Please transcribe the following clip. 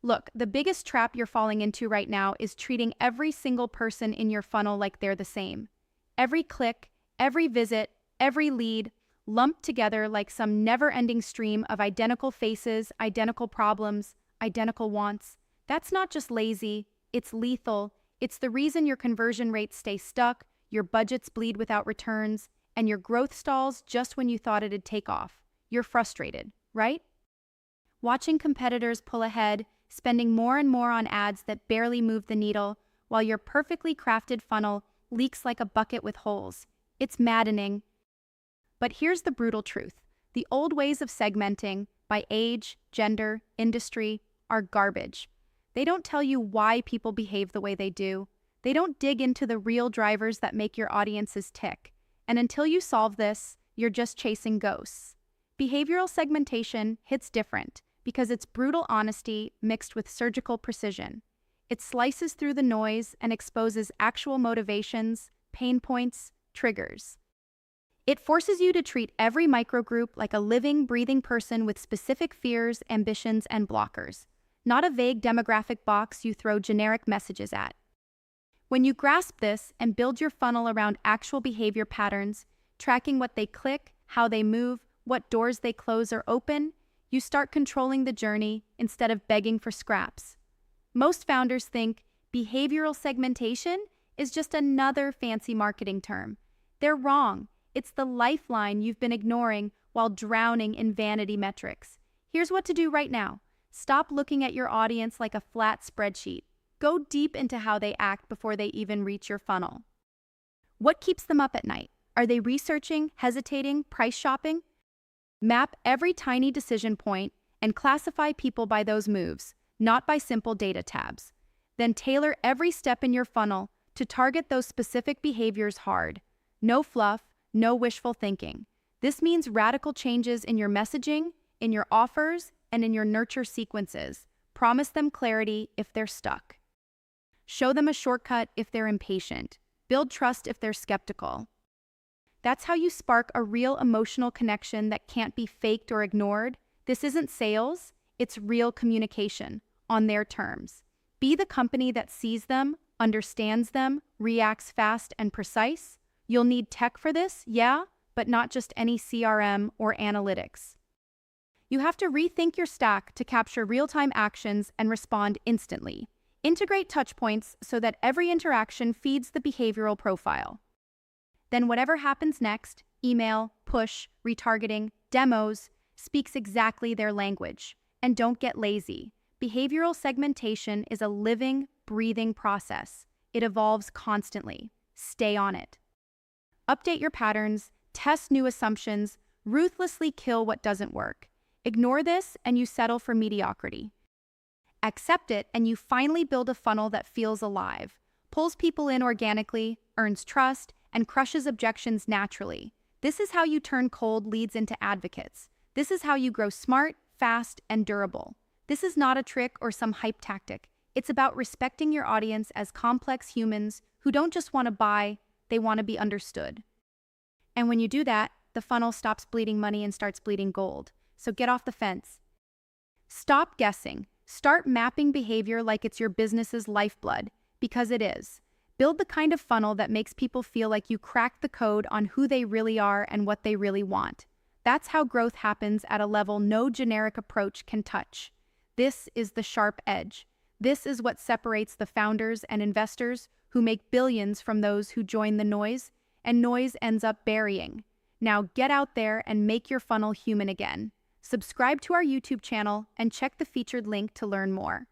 Look, the biggest trap you're falling into right now is treating every single person in your funnel like they're the same. Every click, every visit, every lead, lumped together like some never-ending stream of identical faces, identical problems, identical wants. That's not just lazy, it's lethal. It's the reason your conversion rates stay stuck, your budgets bleed without returns, and your growth stalls just when you thought it'd take off. You're frustrated, right? Watching competitors pull ahead, spending more and more on ads that barely move the needle, while your perfectly crafted funnel leaks like a bucket with holes. It's maddening. But here's the brutal truth. The old ways of segmenting, by age, gender, industry, are garbage. They don't tell you why people behave the way they do. They don't dig into the real drivers that make your audiences tick. And until you solve this, you're just chasing ghosts. Behavioral segmentation hits different because it's brutal honesty mixed with surgical precision. It slices through the noise and exposes actual motivations, pain points, triggers. It forces you to treat every microgroup like a living, breathing person with specific fears, ambitions, and blockers, not a vague demographic box you throw generic messages at. When you grasp this and build your funnel around actual behavior patterns, tracking what they click, how they move, what doors they close or open, you start controlling the journey instead of begging for scraps. Most founders think behavioral segmentation is just another fancy marketing term. They're wrong. It's the lifeline you've been ignoring while drowning in vanity metrics. Here's what to do right now. Stop looking at your audience like a flat spreadsheet. Go deep into how they act before they even reach your funnel. What keeps them up at night? Are they researching, hesitating, price shopping? Map every tiny decision point and classify people by those moves, not by simple data tabs. Then tailor every step in your funnel to target those specific behaviors hard. No fluff, no wishful thinking. This means radical changes in your messaging, in your offers, and in your nurture sequences. Promise them clarity if they're stuck. Show them a shortcut if they're impatient. Build trust if they're skeptical. That's how you spark a real emotional connection that can't be faked or ignored. This isn't sales, it's real communication, on their terms. Be the company that sees them, understands them, reacts fast and precise. You'll need tech for this, yeah, but not just any CRM or analytics. You have to rethink your stack to capture real-time actions and respond instantly. Integrate touchpoints so that every interaction feeds the behavioral profile. Then whatever happens next, email, push, retargeting, demos, speaks exactly their language. And don't get lazy. Behavioral segmentation is a living, breathing process. It evolves constantly. Stay on it. Update your patterns, test new assumptions, ruthlessly kill what doesn't work. Ignore this and you settle for mediocrity. Accept it and you finally build a funnel that feels alive, pulls people in organically, earns trust, and crushes objections naturally. This is how you turn cold leads into advocates. This is how you grow smart, fast, and durable. This is not a trick or some hype tactic. It's about respecting your audience as complex humans who don't just want to buy, they want to be understood. And when you do that, the funnel stops bleeding money and starts bleeding gold. So get off the fence. Stop guessing. Start mapping behavior like it's your business's lifeblood, because it is. Build the kind of funnel that makes people feel like you cracked the code on who they really are and what they really want. That's how growth happens at a level no generic approach can touch. This is the sharp edge. This is what separates the founders and investors who make billions from those who join the noise, and noise ends up burying. Now get out there and make your funnel human again. Subscribe to our YouTube channel and check the featured link to learn more.